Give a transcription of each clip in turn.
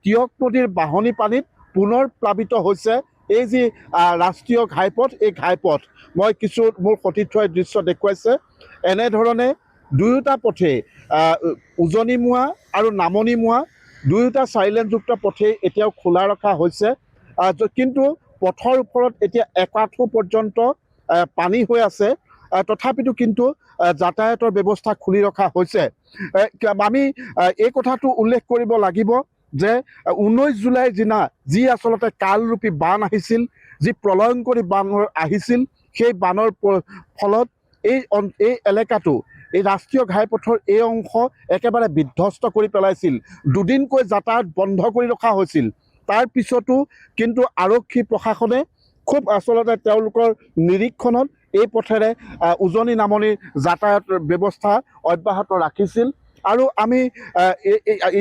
টিয়ক নদীৰ বাঢ়নী পানীত পুনৰ প্লাবিত হৈছে এই যি ৰাষ্ট্ৰীয় ঘাইপথ, এই ঘাইপথ মই কিছু মোৰ সতীৰ্থই দৃশ্য দেখুৱাইছে। এনেধৰণে দুয়োটা পথেই উজনিমুৱা আৰু নামনিমুৱা দুয়োটা চাৰিলেনযুক্ত পথেই এতিয়াও খোলা ৰখা হৈছে, কিন্তু পথৰ ওপৰত এতিয়া একাঠু পৰ্যন্ত পানী হৈ আছে। তথাপিতো কিন্তু যাতায়াতৰ ব্যৱস্থা খুলি ৰখা হৈছে। আমি এই কথাটো উল্লেখ কৰিব লাগিব যে 19 জুলাইৰ দিনা যি আচলতে কালৰূপী বান আহিছিল, যি প্ৰলয়ংকৰী বান আহিছিল, সেই বানৰ ফলত এই এলেকাটো, এই ৰাষ্ট্ৰীয় ঘাইপথৰ এই অংশ একেবাৰে বিধ্বস্ত কৰি পেলাইছিল। দুদিনকৈ যাতায়াত বন্ধ কৰি ৰখা হৈছিল। তাৰ পিছতো কিন্তু আৰক্ষী প্ৰশাসনে খুব আচলতে তেওঁলোকৰ নিৰীক্ষণত এই পথেৰে উজনি নামনিৰ যাতায়াত ব্যৱস্থা অব্যাহত ৰাখিছিল। আৰু আমি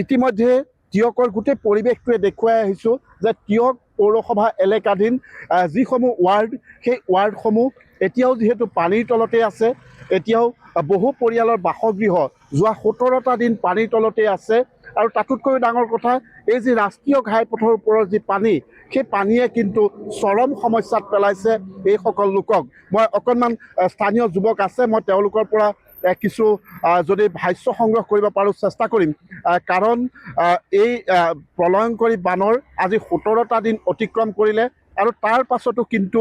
ইতিমধ্যে টিয়কৰ গোটেই পৰিৱেশটোৱে দেখুৱাই আহিছোঁ যে টিয়ক পৌৰসভা এলেকাধীন যিসমূহ ৱাৰ্ড, সেই ৱাৰ্ডসমূহ এতিয়াও যিহেতু পানীৰ তলতে আছে। এতিয়াও বহু পৰিয়ালৰ বাসগৃহ যোৱা 17টা দিন পানীৰ তলতে আছে। আৰু তাতোতকৈ ডাঙৰ কথা, এই যি ৰাষ্ট্ৰীয় ঘাইপথৰ ওপৰৰ যি পানী, সেই পানীয়ে কিন্তু চৰম সমস্যাত পেলাইছে এইসকল লোকক। মই অকণমান স্থানীয় যুৱক আছে, মই তেওঁলোকৰ পৰা কিছু যদি ভাষ্য সংগ্ৰহ কৰিব পাৰোঁ চেষ্টা কৰিম। কাৰণ এই প্ৰলয়ংকৰী বানৰ আজি 17টা দিন অতিক্ৰম কৰিলে আৰু তাৰ পাছতো কিন্তু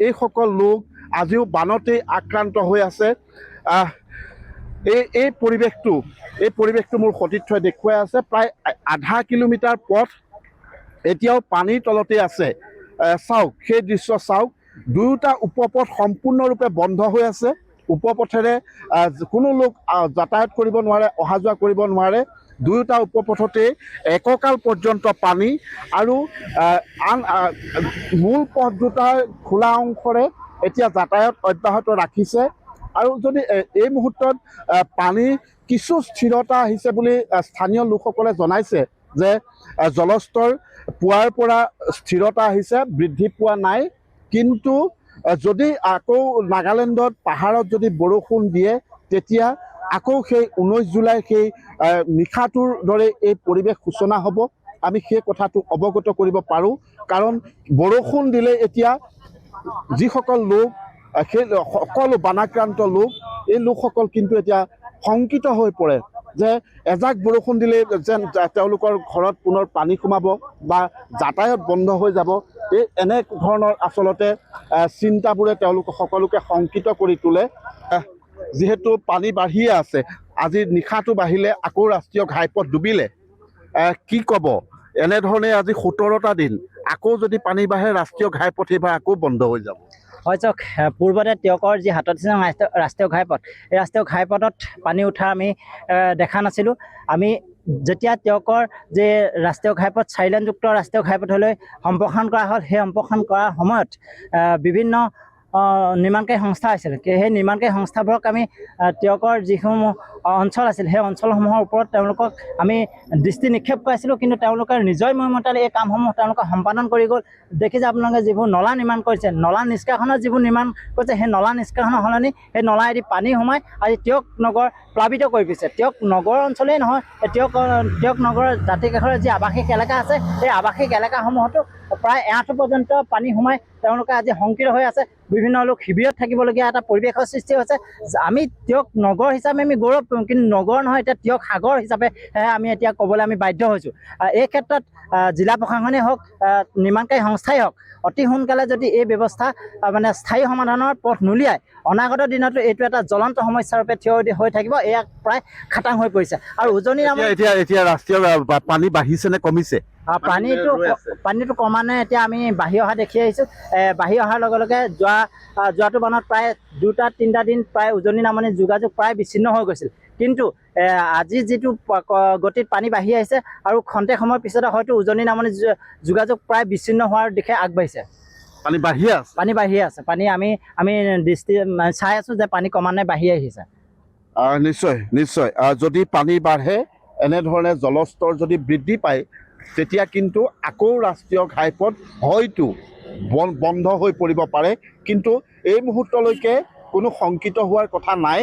এইসকল লোক আজিও বানতেই আক্ৰান্ত হৈ আছে। এই পৰিৱেশটো মোৰ সতীৰ্থই দেখুৱাই আছে। প্ৰায় আধা কিলোমিটাৰ পথ এতিয়াও পানীৰ তলতে আছে। চাওক, সেই দৃশ্য চাওক, দুয়োটা উপপথ সম্পূৰ্ণৰূপে বন্ধ হৈ আছে। উপপথেৰে কোনো লোক যাতায়াত কৰিব নোৱাৰে, অহা যোৱা কৰিব নোৱাৰে। দুয়োটা উপপথতে এককাল পৰ্যন্ত পানী আৰু আন মূল পথ দুটাৰ খোলা অংশৰে এতিয়া যাতায়াত অব্যাহত ৰাখিছে। আৰু যদি এই মুহূৰ্তত পানী কিছু স্থিৰতা আহিছে বুলি স্থানীয় লোকসকলে জনাইছে যে জলস্তৰ পুৱাৰ পৰা স্থিৰতা আহিছে, বৃদ্ধি পোৱা নাই। কিন্তু যদি আকৌ নাগালেণ্ডত পাহাৰত যদি বৰষুণ দিয়ে, তেতিয়া আকৌ সেই 19 জুলাই সেই নিশাটোৰ দৰে এই পৰিৱেশ সূচনা হ'ব। আমি সেই কথাটো অৱগত কৰিব পাৰোঁ। কাৰণ বৰষুণ দিলে এতিয়া যিসকল লোক, সেই সকলো বানাক্ৰান্ত লোক, এই লোকসকল কিন্তু এতিয়া শংকিত হৈ পৰে যে এজাক বৰষুণ দিলে যেন তেওঁলোকৰ ঘৰত পুনৰ পানী সোমাব বা যাতায়াত বন্ধ হৈ যাব। এনে ধৰণৰ আচলতে চিন্তাবোৰে তেওঁলোক সকলোকে শংকিত কৰি তোলে। যিহেতু পানী বাঢ়িয়ে আছে, আজি নিশাটো বাঢ়িলে আকৌ ৰাষ্ট্ৰীয় ঘাইপথ ডুবিলে। কি ক'ব? এনেধৰণে আজি 17টা দিন আকৌ যদি পানী বাঢ়ে, ৰাষ্ট্ৰীয় ঘাইপথ এইবাৰ আকৌ বন্ধ হৈ যাব। হয় চাওক, পূৰ্বতে টিয়কৰ যি হাটীচিঙা ৰাষ্ট্ৰীয় ঘাইপথ, এই ৰাষ্ট্ৰীয় ঘাইপথত পানী উঠা আমি দেখা নাছিলোঁ। আমি যেতিয়া টিয়কৰ যে ৰাষ্ট্ৰীয় ঘাইপথ চাৰিলেনযুক্ত ৰাষ্ট্ৰীয় ঘাইপথলৈ সম্প্ৰসাৰণ কৰা হ'ল, সেই সম্প্ৰসাৰণ কৰাৰ সময়ত বিভিন্ন নিৰ্মাণকাৰী সংস্থা আছিল। সেই নিৰ্মাণকাৰী সংস্থাবোৰক আমি টিয়কৰ যিসমূহ অঞ্চল আছিল, সেই অঞ্চলসমূহৰ ওপৰত তেওঁলোকক আমি দৃষ্টি নিক্ষেপ কৰাইছিলোঁ। কিন্তু তেওঁলোকে নিজৰ মৰ্মতাৰে এই কামসমূহ তেওঁলোকে সম্পাদন কৰি গ'ল। দেখিছে আপোনালোকে যিবোৰ নলা নিৰ্মাণ কৰিছে, নলা নিষ্কাশনৰ যিবোৰ নিৰ্মাণ কৰিছে, সেই নলা নিষ্কাশনৰ সলনি সেই নলাইদি পানী সোমাই আজি টিয়ক নগৰ প্লাবিত কৰি দিছে। টিয়ক নগৰ অঞ্চলেই নহয়, টিয়ক নগৰৰ দাঁতিকাষৰীয়া যি আৱাসিক এলেকা আছে, সেই আৱাসিক এলেকাসমূহতো প্ৰায় এআঁঠু পৰ্যন্ত পানী সোমাই তেওঁলোকে আজি শংকিত হৈ আছে। বিভিন্ন লোক শিবিৰত থাকিবলগীয়া এটা পৰিৱেশৰ সৃষ্টি হৈছে। আমি টিয়ক নগৰ হিচাপে আমি গৌৰৱ কৰিম, কিন্তু নগৰ নহয়, এতিয়া টিয়ক সাগৰ হিচাপে আমি এতিয়া ক'বলৈ আমি বাধ্য হৈছোঁ। এই ক্ষেত্ৰত জিলা প্ৰশাসনেই হওক, নিৰ্মাণকাৰী সংস্থাই হওক, অতি সোনকালে যদি এই ব্যৱস্থা মানে স্থায়ী সমাধানৰ পথ নুলিয়ায়, অনাগত দিনতো এইটো এটা জ্বলন্ত সমস্যাৰ ৰূপে থিয় হৈ থাকিব। এয়া প্ৰায় খাটাং হৈ পৰিছে। আৰু উজনি এতিয়া ৰাষ্ট্ৰীয় পানী বাঢ়িছে নে কমিছে? পানীটো ক্ৰমান্বয়ে এতিয়া আমি বাঢ়ি অহা দেখি আহিছোঁ। বাঢ়ি অহাৰ লগে লগে যোৱাটো বানত প্ৰায় 2-3টা দিন প্ৰায় উজনি নামনি যোগাযোগ প্ৰায় বিচ্ছিন্ন হৈ গৈছিল। কিন্তু আজি যিটো গতিত পানী বাঢ়ি আহিছে আৰু খন্তেক সময়ৰ পিছতে হয়তো উজনি নামনি যোগাযোগ প্ৰায় বিচ্ছিন্ন হোৱাৰ দিশে আগবাঢ়িছে। পানী বাঢ়িয়ে আছে। পানী আমি দৃষ্টি চাই আছোঁ যে পানী ক্ৰমান্বয়ে বাঢ়ি আহিছে। নিশ্চয় যদি পানী বাঢ়ে, এনেধৰণে জলস্তৰ যদি বৃদ্ধি পায়, তেতিয়া কিন্তু আকৌ ৰাষ্ট্ৰীয় ঘাইপথ হয়তো বন্ধ হৈ পৰিব পাৰে। কিন্তু এই মুহূৰ্তলৈকে কোনো শংকিত হোৱাৰ কথা নাই।